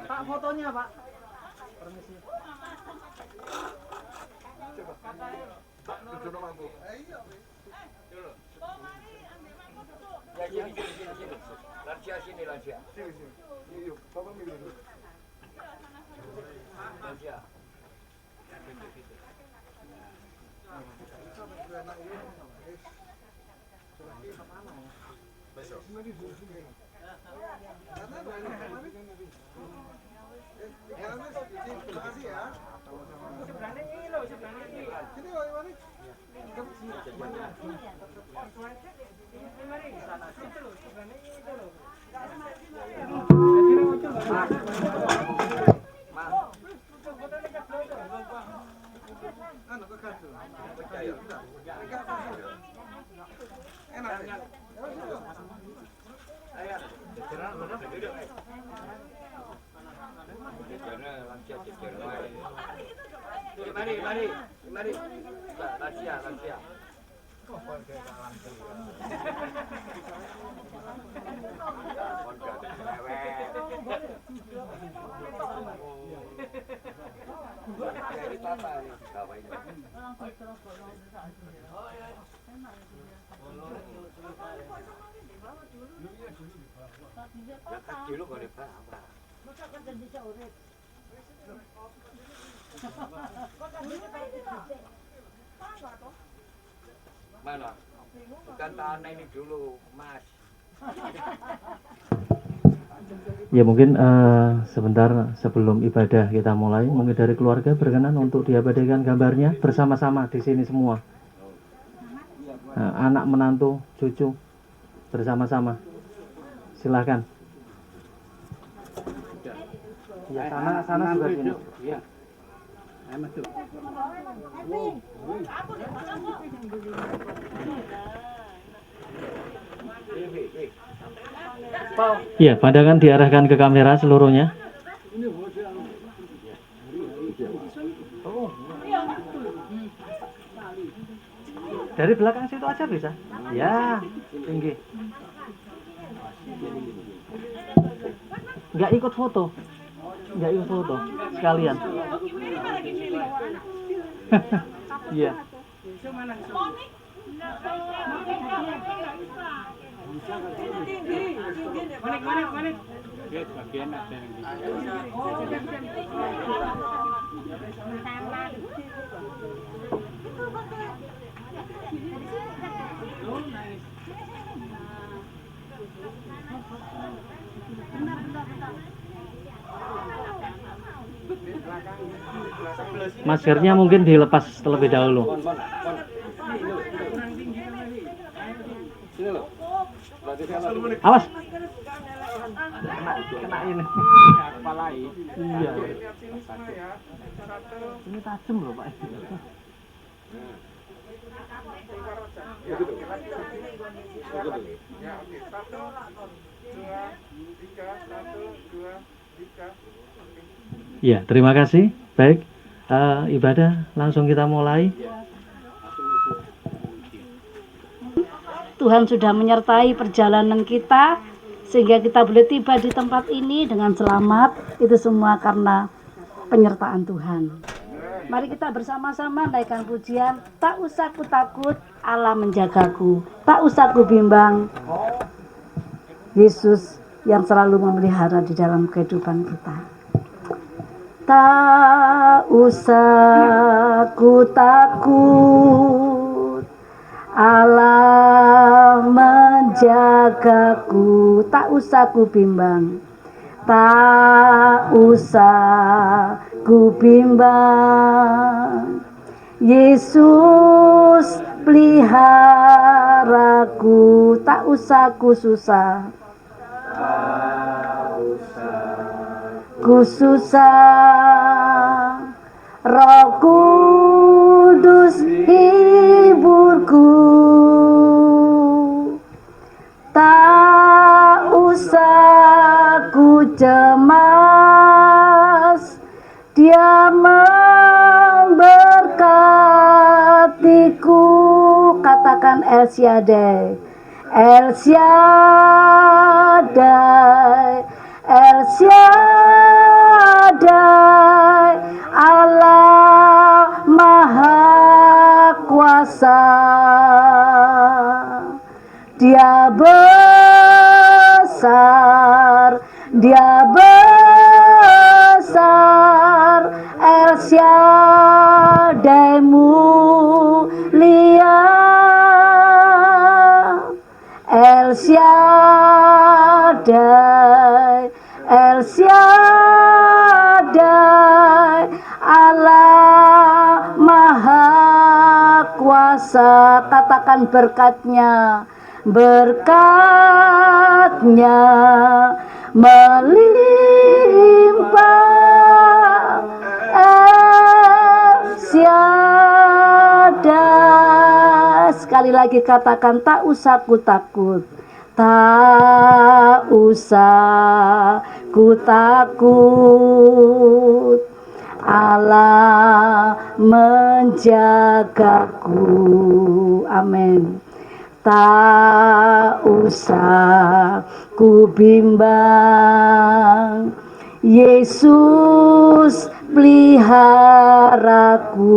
Pak, fotonya Pak. Permisi. Ya sini. Lansia sini lansia. Sini. Yuk, Bapak milih dulu. Lansia. Besok. Terima kasih ya. Sebenarnya ini loh, sebenarnya ini. Sini loh, ini. Mari. Lansia. Dulu kalau apa? Mana? Bukan tanah ini dulu, Mas. Ya mungkin sebentar sebelum ibadah kita mulai, mungkin dari keluarga berkenan untuk diabadikan gambarnya bersama-sama di sini semua. Anak, menantu, cucu bersama-sama. Silahkan. Ya, sana juga sini. Iya. Masuk. Iya, pandangan diarahkan ke kamera seluruhnya. Dari belakang situ aja bisa. Ya, tinggi. Nggak ikut foto. Sekalian. Iya. Manik. Lihat bagian ada yang di Maskernya mungkin dilepas terlebih dahulu. Awas. Kena ini. kepala ini. Iya. Ini tajam loh, Pak. Ya, terima kasih. Baik, ibadah langsung kita mulai. Tuhan sudah menyertai perjalanan kita sehingga kita boleh tiba di tempat ini dengan selamat. Itu semua karena penyertaan Tuhan. Mari kita bersama-sama naikkan pujian. Tak usah ku takut, Allah menjagaku. Tak usah ku bimbang, Yesus yang selalu memelihara di dalam kehidupan kita. Tak usah ku takut, Allah menjagaku. Tak usah ku bimbang, tak usah ku bimbang, Yesus peliharaku. Tak usah ku susah, ku susah, Roh Kudus hiburku. Tak usah ku cemas, Dia memberkatiku. Katakan El Shaddai, El Shaddai, El Shaddai, Allah Maha Kuasa. Dia besar, Dia besar, El Shaddai mulia, El Shaddai, El Shaddai, Allah Maha Kuasa. Katakan berkatnya, berkatnya melimpah. El Shaddai. Sekali lagi katakan, tak usah ku takut, tak usah ku takut, Allah menjagaku. Amin. Tak usah ku bimbang, Yesus peliharaku.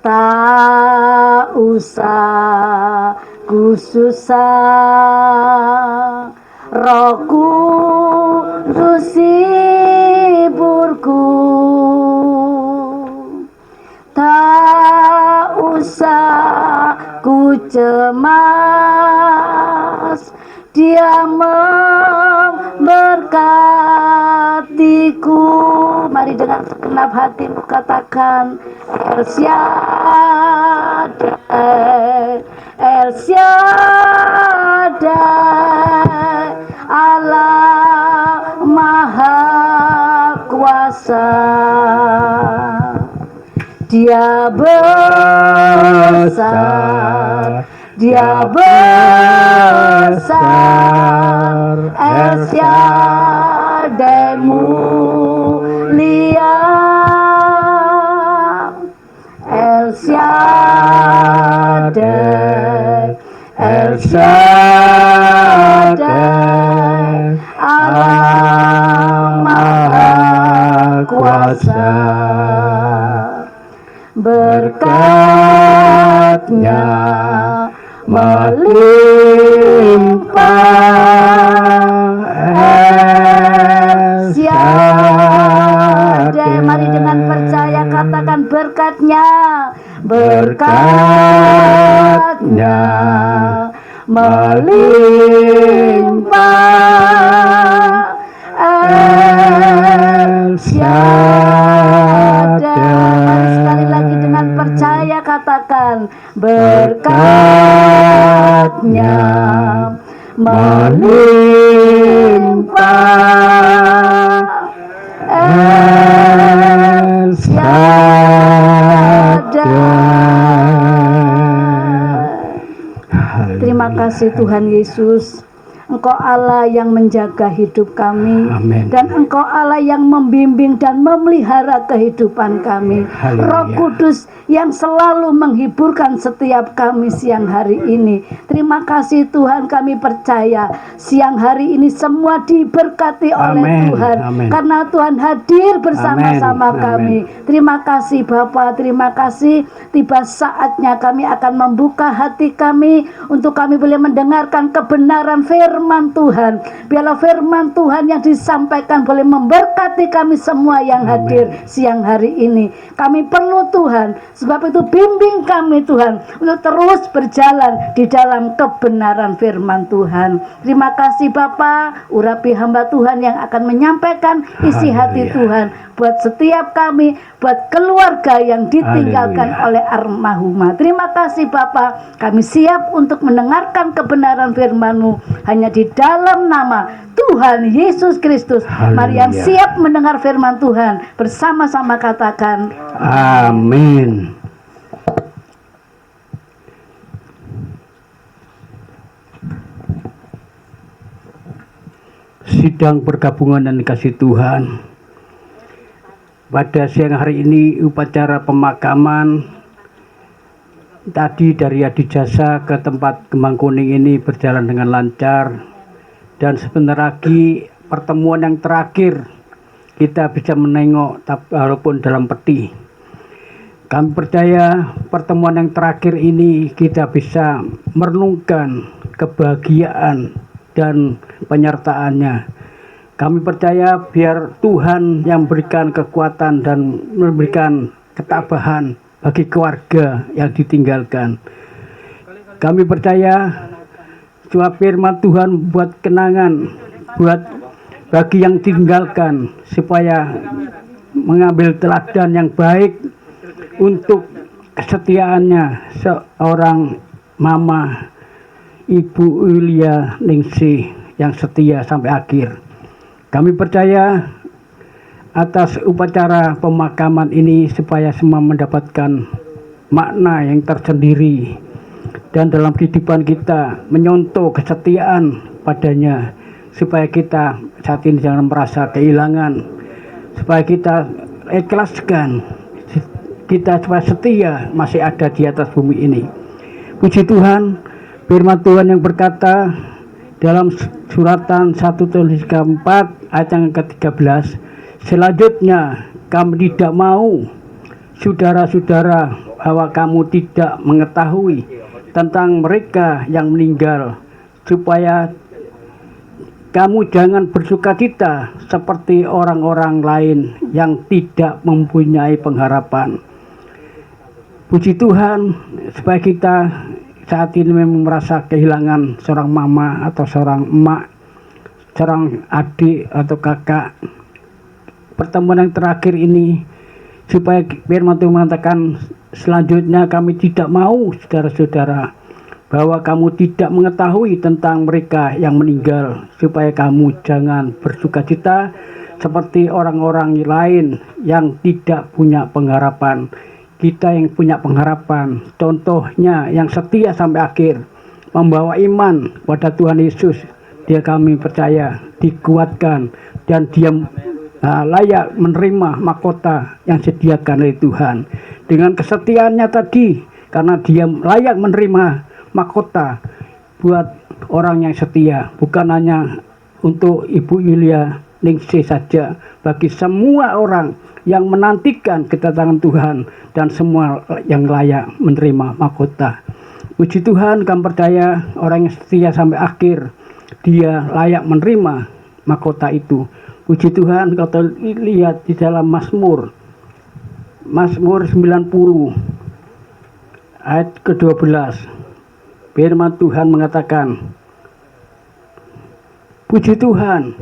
Tak usah ku susah, Roh Kudus hiburku. Tak usah ku cemas, Dia memberkatiku. Mari dengan segenap hatimu katakan, El Shaddai, El Shaddai, Allah Maha Kuasa. Dia besar, Dia besar, El Shaddai mulia, El Shaddai, El Shaddai, Allah Maha Kuasa. Berkatnya melimpah. El Shaddai. Mari dengan percaya katakan berkatnya, berkatnya melimpah. El Shaddai. Sekali lagi dengan percaya katakan berkatnya melimpah. El Shaddai. Terima kasih Tuhan Yesus. Engkau Allah yang menjaga hidup kami. Amin. Dan Engkau Allah yang membimbing dan memelihara kehidupan kami. Haleluya. Roh Kudus yang selalu menghiburkan setiap kami siang hari ini. Terima kasih Tuhan, kami percaya siang hari ini semua diberkati oleh Amin. Tuhan. Amin. Karena Tuhan hadir bersama-sama Amin. kami. Terima kasih Bapa, terima kasih. Tiba saatnya kami akan membuka hati kami untuk kami boleh mendengarkan kebenaran firman Tuhan. Biarlah firman Tuhan yang disampaikan boleh memberkati kami semua yang hadir siang hari ini. Kami perlu Tuhan, sebab itu bimbing kami Tuhan untuk terus berjalan di dalam kebenaran firman Tuhan. Terima kasih Bapa, urapi hamba Tuhan yang akan menyampaikan isi hati Tuhan buat setiap kami, buat keluarga yang ditinggalkan oleh almarhumah. Terima kasih Bapa, kami siap untuk mendengarkan kebenaran firman-Mu hanya di dalam nama Tuhan Yesus Kristus. Mari yang siap mendengar firman Tuhan bersama-sama katakan Amin. Sidang pergabungan dan kasih Tuhan, pada siang hari ini upacara pemakaman tadi dari Adijasa ke tempat Kembang Kuning ini berjalan dengan lancar, dan sebentar lagi pertemuan yang terakhir kita bisa menengok walaupun dalam peti. Kami percaya pertemuan yang terakhir ini kita bisa merenungkan kebahagiaan dan penyertaannya. Kami percaya biar Tuhan yang berikan kekuatan dan memberikan ketabahan bagi keluarga yang ditinggalkan. Kami percaya suap firman Tuhan buat kenangan, buat bagi yang ditinggalkan, supaya mengambil teladan yang baik untuk kesetiaannya seorang mama Ibu Yulia Ningsih yang setia sampai akhir. Kami percaya atas upacara pemakaman ini supaya semua mendapatkan makna yang tersendiri, dan dalam kehidupan kita menyontoh kesetiaan padanya, supaya kita saat ini jangan merasa kehilangan, supaya kita ikhlaskan, kita supaya setia masih ada di atas bumi ini. Puji Tuhan, firman Tuhan yang berkata dalam suratan 1 Tesalonika 4 ayat yang ke-13, selanjutnya kami tidak mau saudara-saudara bahwa kamu tidak mengetahui tentang mereka yang meninggal, supaya kamu jangan bersukacita seperti orang-orang lain yang tidak mempunyai pengharapan. Puji Tuhan, supaya kita saat ini memang merasa kehilangan seorang mama atau seorang emak, seorang adik atau kakak. Pertemuan yang terakhir ini, supaya firman Tuhan mengatakan selanjutnya kami tidak mau saudara-saudara bahwa kamu tidak mengetahui tentang mereka yang meninggal, supaya kamu jangan bersukacita seperti orang-orang lain yang tidak punya pengharapan. Kita yang punya pengharapan, contohnya yang setia sampai akhir, membawa iman pada Tuhan Yesus, dia kami percaya dikuatkan, dan dia layak menerima mahkota yang disediakan oleh Tuhan. Dengan kesetiaannya tadi, karena dia layak menerima mahkota buat orang yang setia, bukan hanya untuk Ibu Yulia Ningsih saja, bagi semua orang yang menantikan kedatangan Tuhan dan semua yang layak menerima mahkota. Puji Tuhan, kami percaya orang yang setia sampai akhir, dia layak menerima mahkota itu. Puji Tuhan, kalau lihat di dalam Mazmur 90 ayat ke-12, firman Tuhan mengatakan, puji Tuhan,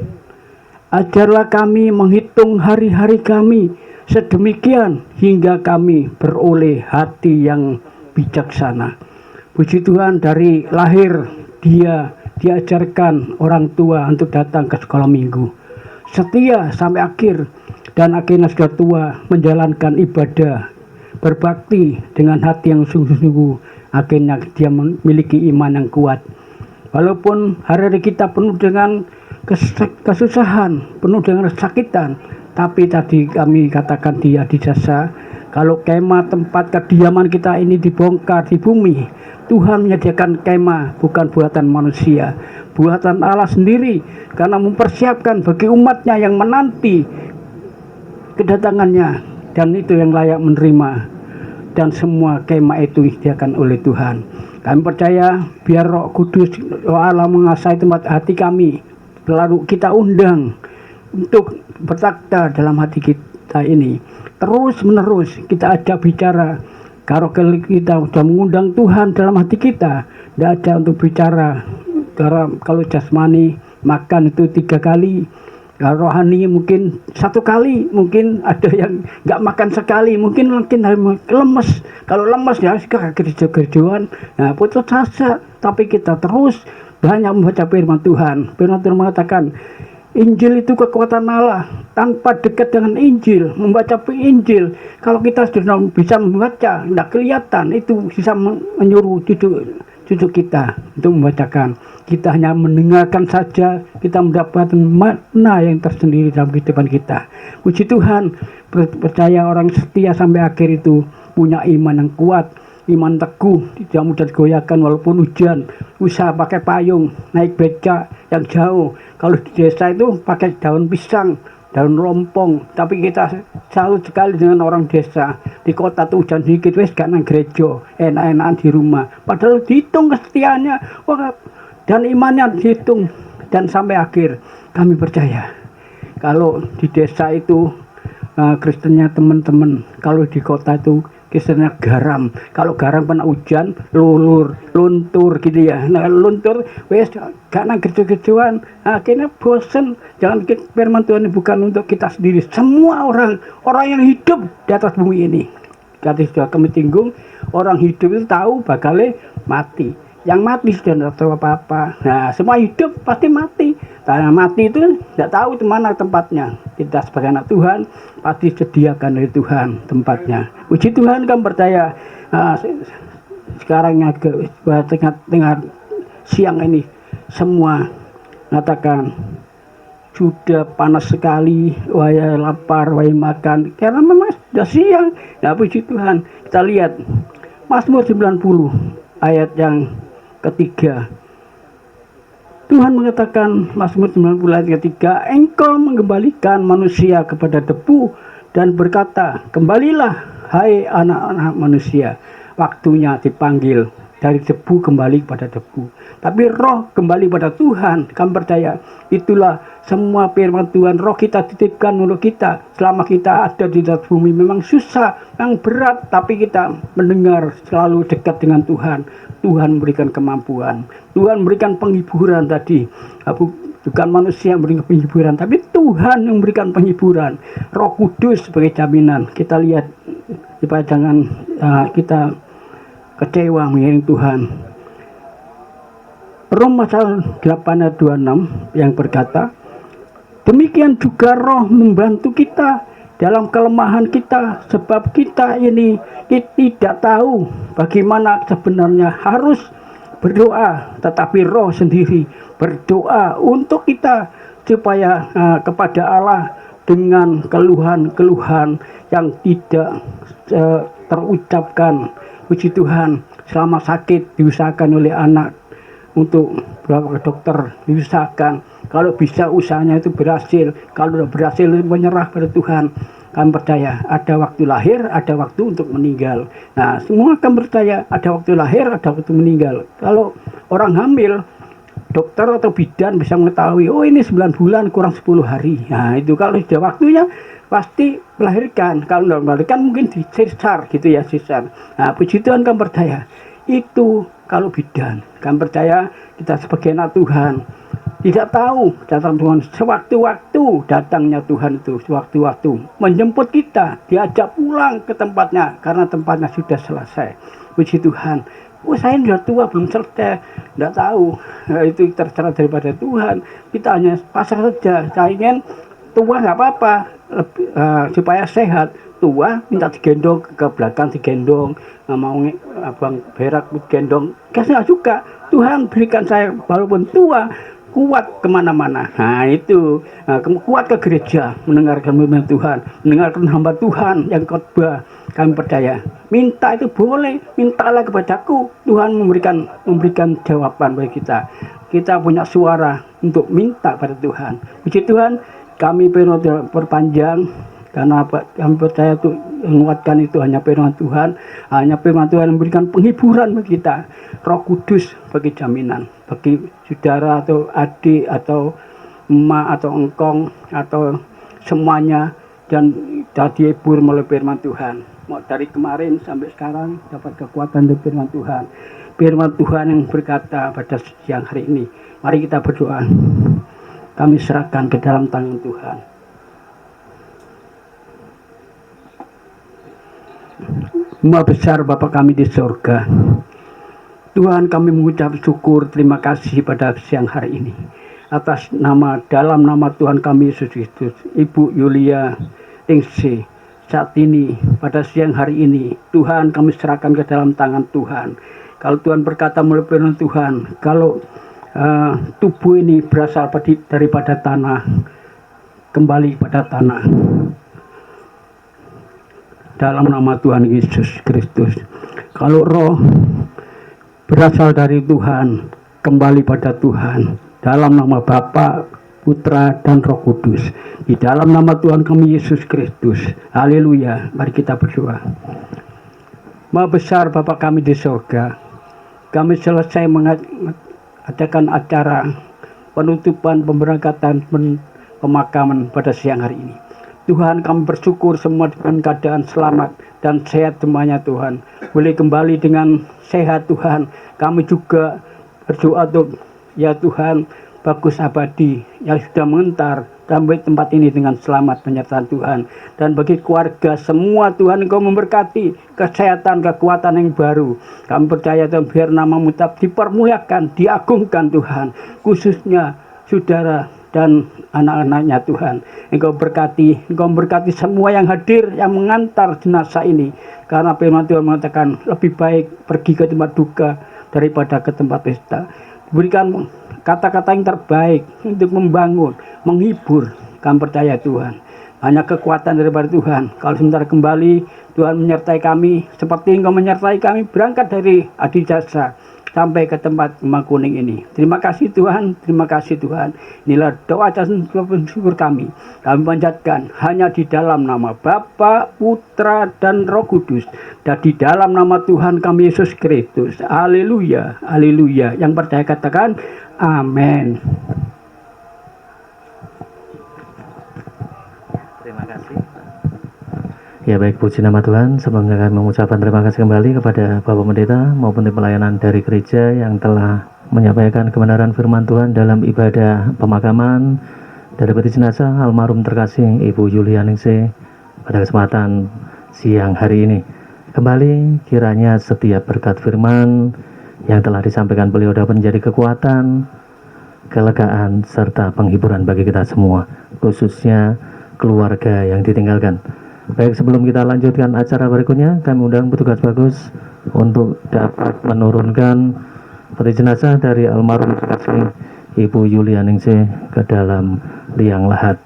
ajarlah kami menghitung hari-hari kami sedemikian hingga kami beroleh hati yang bijaksana. Puji Tuhan, dari lahir dia diajarkan orang tua untuk datang ke sekolah minggu, setia sampai akhir, dan akhirnya sudah tua menjalankan ibadah, berbakti dengan hati yang sungguh-sungguh. Akhirnya dia memiliki iman yang kuat. Walaupun hari-hari kita penuh dengan kesusahan, penuh dengan kesakitan, tapi tadi kami katakan di Adijasa, kalau kemah tempat kediaman kita ini dibongkar di bumi, Tuhan menyediakan kemah bukan buatan manusia, buatan Allah sendiri, karena mempersiapkan bagi umatnya yang menanti kedatangannya, dan itu yang layak menerima, dan semua kemah itu disediakan oleh Tuhan. Kami percaya biar Roh Kudus, Roh Allah mengasai tempat hati kami, lalu kita undang untuk bertakhta dalam hati kita ini. Terus menerus kita ajak bicara. Kalau kita sudah mengundang Tuhan dalam hati kita, tidak ada untuk bicara. Kalau jasmani makan itu 3 kali, kalau rohani mungkin 1 kali, mungkin ada yang nggak makan sekali, mungkin lemes. Kalau lemes ya kerja-kerjaan, nah putus asa. Tapi kita terus banyak membaca firman Tuhan. Firman Tuhan mengatakan, Injil itu kekuatan Allah. Tanpa dekat dengan Injil, membaca Injil, kalau kita sudah bisa membaca, tidak kelihatan, itu bisa menyuruh cucu kita untuk membacakan. Kita hanya mendengarkan saja, kita mendapatkan makna yang tersendiri dalam kehidupan kita. Puji Tuhan, percaya orang setia sampai akhir itu punya iman yang kuat. iman teguh, tidak mudah digoyahkan walaupun hujan, usaha pakai payung, naik beca yang jauh. Kalau di desa itu pakai daun pisang, daun rompong, tapi kita salut sekali dengan orang desa. Di kota tuh hujan sedikit wes gak nang gereja, enak-enakan di rumah, padahal dihitung kesetiaannya dan imannya dihitung. Dan sampai akhir kami percaya kalau di desa itu Kristennya teman-teman, kalau di kota itu Kristennya garam. Kalau garam kena hujan luntur gitu ya. Nah luntur wes gak nang gereja-gerejaan, akhirnya bosen. Jangan firman Tuhan ini bukan untuk kita sendiri, semua orang yang hidup di atas bumi ini. Tadi sudah kami tinggung, orang hidup itu tahu bakalnya mati. Yang mati sudah tidak tahu apa-apa. Nah, semua hidup pasti mati. Nah, mati itu tidak tahu di mana tempatnya. Kita sebagai anak Tuhan pasti sediakan dari Tuhan tempatnya. Puji Tuhan, kami percaya. Sekarang tengah siang ini semua mengatakan sudah panas sekali, wahai lapar, wahai makan. Karena memang sudah siang. Nah, puji Tuhan. Kita lihat Mazmur 90 ayat yang ketiga. Tuhan mengatakan Mazmur 90 ayat ketiga, Engkau mengembalikan manusia kepada debu dan berkata, kembalilah hai anak-anak manusia. Waktunya dipanggil dari debu kembali kepada debu, tapi roh kembali pada Tuhan. Kami percaya itulah semua firman Tuhan. Roh kita titipkan untuk kita selama kita ada di atas bumi. Memang susah, memang berat, tapi kita mendengar selalu dekat dengan Tuhan. Tuhan memberikan kemampuan, Tuhan memberikan penghiburan tadi. Bukan manusia yang memberikan penghiburan, tapi Tuhan yang memberikan penghiburan. Roh Kudus sebagai jaminan. Kita lihat, supaya jangan kita kecewa mengiring Tuhan. Roma 8 ayat 26 yang berkata, demikian juga roh membantu kita dalam kelemahan kita, sebab kita ini tidak tahu bagaimana sebenarnya harus berdoa, tetapi roh sendiri berdoa untuk kita supaya kepada Allah dengan keluhan-keluhan yang tidak terucapkan. Puji Tuhan, selama sakit diusahakan oleh anak untuk beberapa dokter, diusahakan kalau bisa usahanya itu berhasil. Kalau tidak berhasil menyerah pada Tuhan. Kami percaya ada waktu lahir, ada waktu untuk meninggal. Nah, semua kami percaya ada waktu lahir, ada waktu meninggal. Kalau orang hamil, dokter atau bidan bisa mengetahui, oh ini 9 bulan kurang 10 hari. Nah itu kalau sudah waktunya pasti melahirkan. Kalau tidak melahirkan mungkin disesar gitu ya, sesar. Nah puji Tuhan, kami percaya itu kalau bidan. Kami percaya kita sebagai anak Tuhan tidak tahu datang Tuhan sewaktu-waktu, datangnya Tuhan itu sewaktu-waktu menjemput kita, diajak pulang ke tempatnya karena tempatnya sudah selesai. Puji Tuhan. Oh saya sudah tua belum selesai, tidak tahu. Nah, itu terserah daripada Tuhan. Kita hanya pasrah saja. Saya ingin tua nggak apa-apa, supaya sehat. Tua minta digendong ke belakang, digendong, mau abang berak digendong, kasih juga. Tuhan berikan saya walaupun tua kuat kemana-mana. Nah itu kuat ke gereja, mendengarkan firman Tuhan, mendengarkan hamba Tuhan yang khotbah. Kami percaya minta itu boleh, mintalah kepadaku, Tuhan memberikan jawaban bagi kita. Kita punya suara untuk minta pada Tuhan. Puji Tuhan, kami perpanjang karena kami percaya itu menguatkan itu hanya firman Tuhan. Hanya firman Tuhan yang memberikan penghiburan bagi kita. Roh Kudus bagi jaminan, bagi saudara atau adik atau emak atau engkong atau semuanya, dan dihibur melalui firman Tuhan. Dari kemarin sampai sekarang dapat kekuatan dari firman Tuhan. Firman Tuhan yang berkata pada siang hari ini, mari kita berdoa. Kami serahkan ke dalam tangan Tuhan. Maha besar Bapa kami di surga, Tuhan, kami mengucap syukur terima kasih pada siang hari ini atas dalam nama Tuhan kami Yesus Kristus. Ibu Yulia Ningsih saat ini pada siang hari ini Tuhan kami serahkan ke dalam tangan Tuhan. Kalau Tuhan berkata melalui firman Tuhan, kalau tubuh ini berasal daripada tanah, kembali pada tanah. Dalam nama Tuhan Yesus Kristus, Kalau roh berasal dari Tuhan, kembali pada Tuhan. Dalam nama Bapa, Putra, dan Roh Kudus. Di dalam nama Tuhan kami Yesus Kristus. Haleluya. Mari kita berdoa. Maha besar Bapa kami di surga, kami selesai mengadakan acara penutupan pemberangkatan pemakaman pada siang hari ini. Tuhan, kami bersyukur semua dengan keadaan selamat dan sehat semuanya Tuhan. Boleh kembali dengan sehat Tuhan. Kami juga berdoa untuk ya Tuhan, Bagus Abadi yang sudah mengentar sampai tempat ini dengan selamat penyertaan Tuhan. Dan bagi keluarga semua Tuhan, Engkau memberkati kesehatan, kekuatan yang baru. Kami percaya Tuhan, biar nama-Mu tetap dipermuliakan, diagungkan Tuhan, khususnya saudara dan anak-anaknya Tuhan. Engkau berkati semua yang hadir, yang mengantar jenazah ini. Karena firman Tuhan mengatakan lebih baik pergi ke tempat duka daripada ke tempat pesta. Berikan kata-kata yang terbaik untuk membangun, menghibur. Kami percaya Tuhan, hanya kekuatan daripada Tuhan. Kalau sebentar kembali, Tuhan menyertai kami seperti Engkau menyertai kami berangkat dari Adijasa sampai ke tempat Kembang Kuning ini. Terima kasih Tuhan, terima kasih Tuhan. Inilah doa dan syukur kami. Kami panjatkan hanya di dalam nama Bapa, Putra, dan Roh Kudus. Dan di dalam nama Tuhan kami Yesus Kristus. Haleluya, haleluya. Yang percaya katakan amin. Terima kasih. Ya baik, puji nama Tuhan. Sebelumnya kami mengucapkan terima kasih kembali kepada Bapak Pendeta maupun tim pelayanan dari gereja yang telah menyampaikan kebenaran firman Tuhan dalam ibadah pemakaman dari peti jenazah almarhum terkasih Ibu Yulianingsih pada kesempatan siang hari ini. Kembali kiranya setiap berkat firman yang telah disampaikan beliau dapat menjadi kekuatan, kelegaan, serta penghiburan bagi kita semua, khususnya keluarga yang ditinggalkan. Baik, sebelum kita lanjutkan acara berikutnya, kami undang petugas Bagus untuk dapat menurunkan peti jenazah dari almarhum terkasih Ibu Yulianingsih ke dalam liang lahat.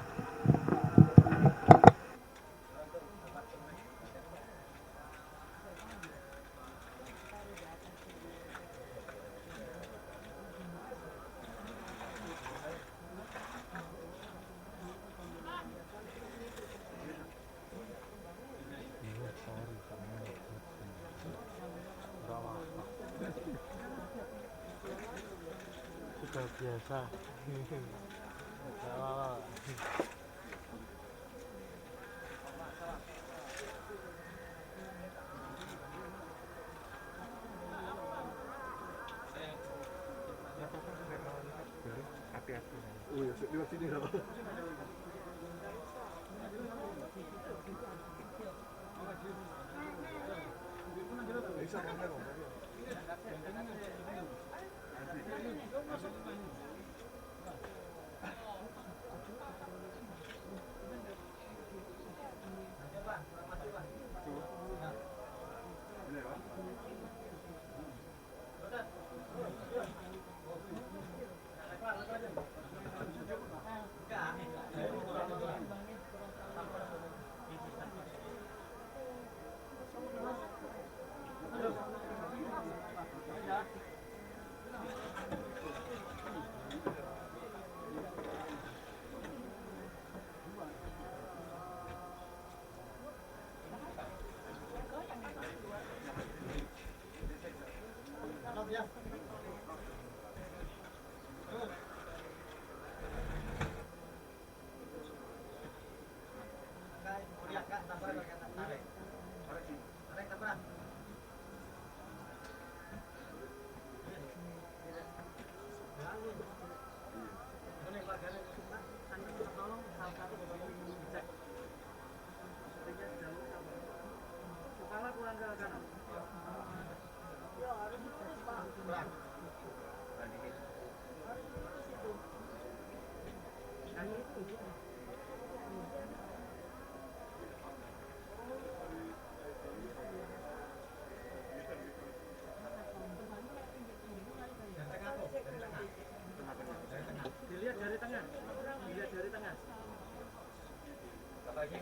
Lagi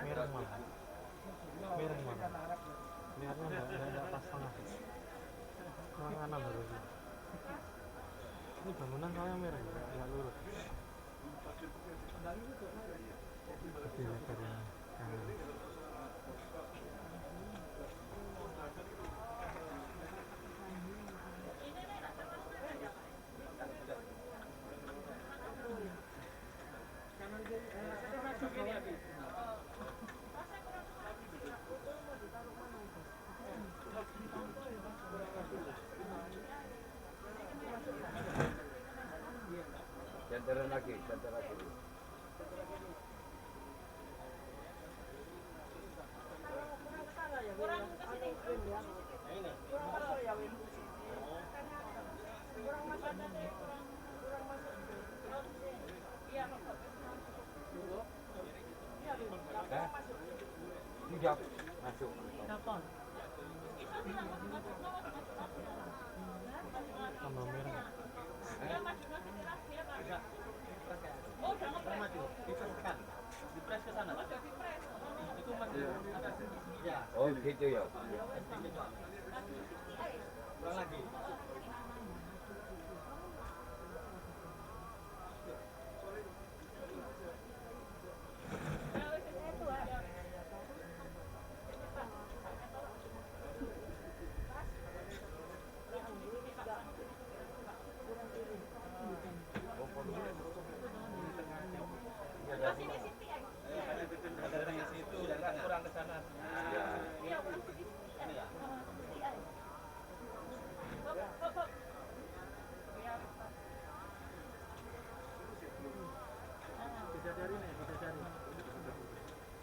Merah mana? Merah mana? Lihatnya enggak pas tengah. Kurang kanan harusnya. Ini bangunan soalnya merah, enggak lurus. Oke, lihat dari kanan. Centeran lagi, center lagi. Tidak masuk. Tambah merah. Oh gitu ya.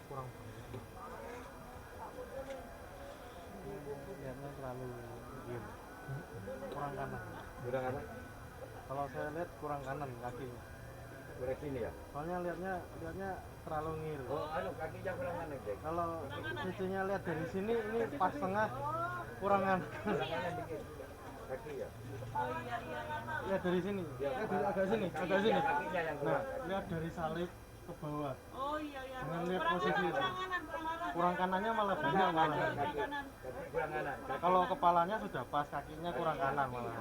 Kurang lihatnya terlalu diem. Kurang kanan. Kurang apa? Kalau saya lihat kurang kanan kakinya. Kurang sini ya. Soalnya lihatnya terlalu ngir. Oh, kakinya kurang mana, Jack? Kalau cucunya lihat dari sini ini pas tengah kurang kanan. Kurang kanan dikit. Kaki ya. Lihat dari sini. Agak sini. Kakinya yang Nah, kurang. lihat dari salib ke bawah. Jangan lihat posisi itu. Kurang kanannya malah banyak malah. Kaki kurang kanan. Kalau kepalanya sudah pas, kakinya kurang kanan malah.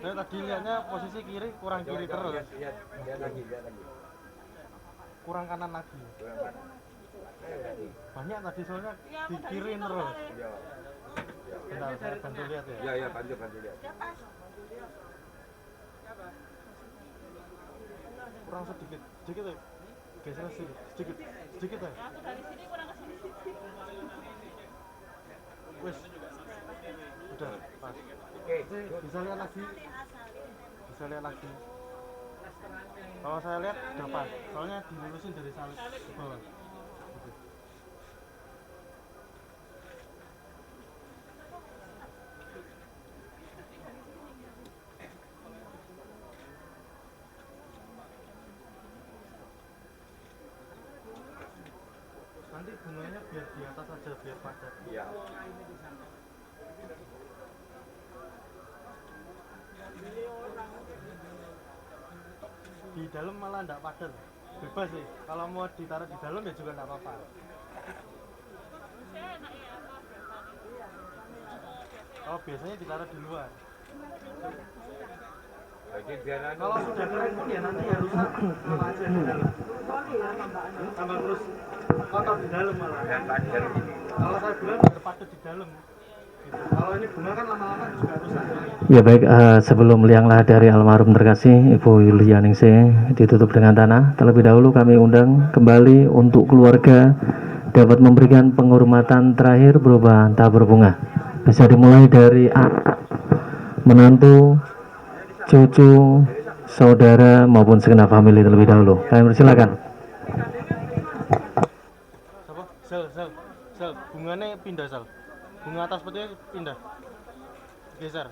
Saya tadi lihatnya posisi kiri kurang kiri terus. Lihat lagi. Kurang kanan lagi. Kurang kanan. Banyak tadi soalnya di kiri terus. Ya. Bentar, saya bantu lihat ya. Ya, bantu lihat. Kurang sedikit ya. Geser sedikit ya. Wes. Udah, pas. Oke, Bisa lihat lagi. Kalau saya lihat udah pas. Soalnya dilurusin dari salib ke bawah. Gitu. Nanti bunganya biar di atas aja, biar padat. iya. Di dalam malah enggak padat. Bebas sih. Kalau mau ditaruh di dalam ya juga enggak apa-apa. Oh, biasanya ditaruh di luar. Jadi biar Kalau sudah kering pun ya nanti harus taruh aja di dalam. Tambah terus kotor di dalam malah. dan pacar ini. Kalau saya bilang biar padat di dalam. Gitu. Kalau ini bunga kan lama-lama juga rusak. Ya baik, sebelum liang lahat dari almarhum terkasih Ibu Yulianingsi ditutup dengan tanah, terlebih dahulu kami undang kembali untuk keluarga dapat memberikan penghormatan terakhir berupa tabur bunga. Bisa dimulai dari menantu, cucu, saudara maupun segenap famili terlebih dahulu. Kami persilakan. Siapa? Sel. Bunganya pindah, Sel. Bunga atas putihnya pindah. Geser.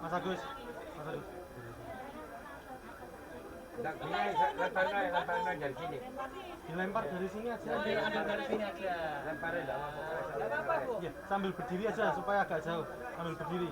Mas Agus. Enggak gini, lemparin dari sini. Dilempar dari sini aja. Dari sini aja. Lemparin enggak apa-apa. Iya, sambil berdiri aja supaya agak jauh. Sambil berdiri.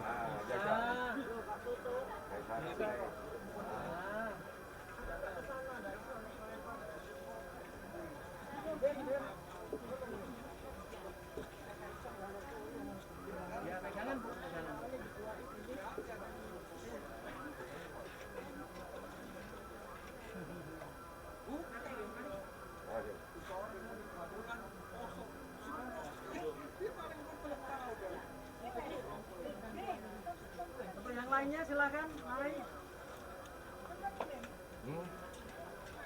Yang lainnya silakan, mari.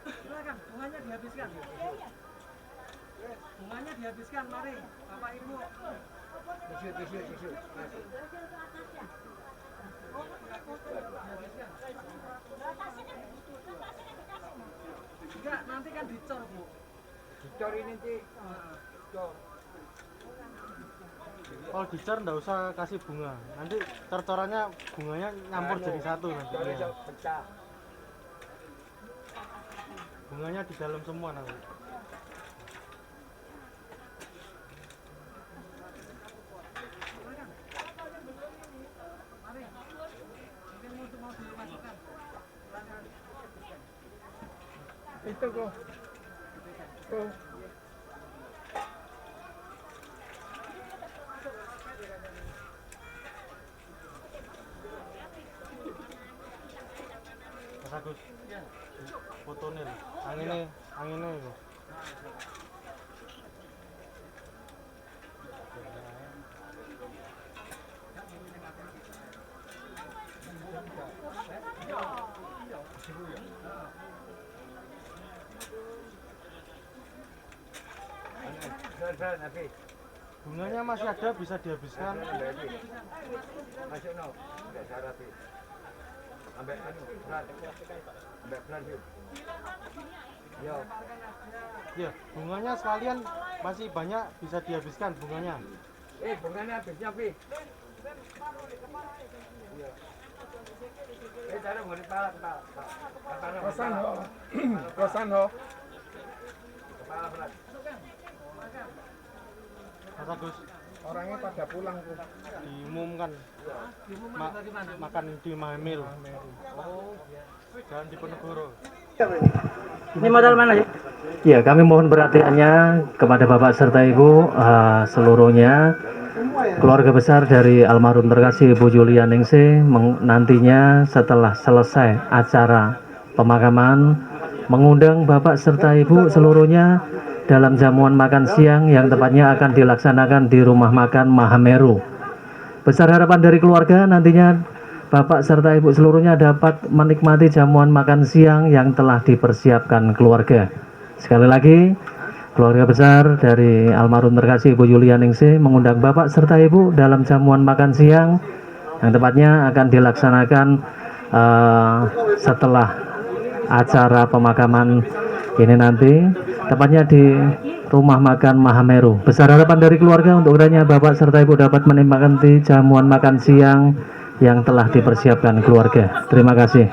Silakan, bunganya dihabiskan. Bunganya dihabiskan, mari, Bapak Ibu. Tisu. Enggak, nanti kan dicor, Bu. Dicor ini nanti. Cor. Kalau dicor nggak usah kasih bunga. Nanti cor-corannya bunganya nyampur jadi satu nanti. Cornya pecah. Bunganya di dalam semua nanti. Mari. Mungkin mau dimasukkan. Silakan. Itu kok. Mas Agus. Fotonya loh. Anginnya itu. Beran habis. Bunganya masih ada, bisa dihabiskan. Masuk no. Enggak syarat sih. Ambek beran. Ambek beran sih. Yo. Ya, bunganya sekalian masih banyak, bisa dihabiskan bunganya. Bunganya habisnya, Pi. Iya. Taruh mau kepala. Kosan ho. Kosan ho. Kepala berat. Mas Agus, Orangnya pada pulang tuh. diumumkan makan di Mahamel. Jangan di Penegoro. Ini modal mana ya? Ya, kami mohon perhatiannya kepada Bapak serta Ibu seluruhnya. Keluarga besar dari almarhum terkasih Ibu Julia Ningsih nantinya setelah selesai acara pemakaman mengundang Bapak serta Ibu seluruhnya dalam jamuan makan siang yang tepatnya akan dilaksanakan di Rumah Makan Mahameru. Besar harapan dari keluarga nantinya Bapak serta Ibu seluruhnya dapat menikmati jamuan makan siang yang telah dipersiapkan keluarga. Sekali lagi, keluarga besar dari almarhum terkasih Ibu Julia Ningsih mengundang Bapak serta Ibu dalam jamuan makan siang yang tepatnya akan dilaksanakan setelah acara pemakaman ini nanti, tepatnya di Rumah Makan Mahameru. Besar harapan dari keluarga untuk kiranya Bapak serta Ibu dapat menikmati jamuan makan siang yang telah dipersiapkan keluarga. Terima kasih.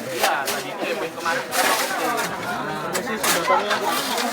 Iya, tadi itu kemarin. Ini sih sudah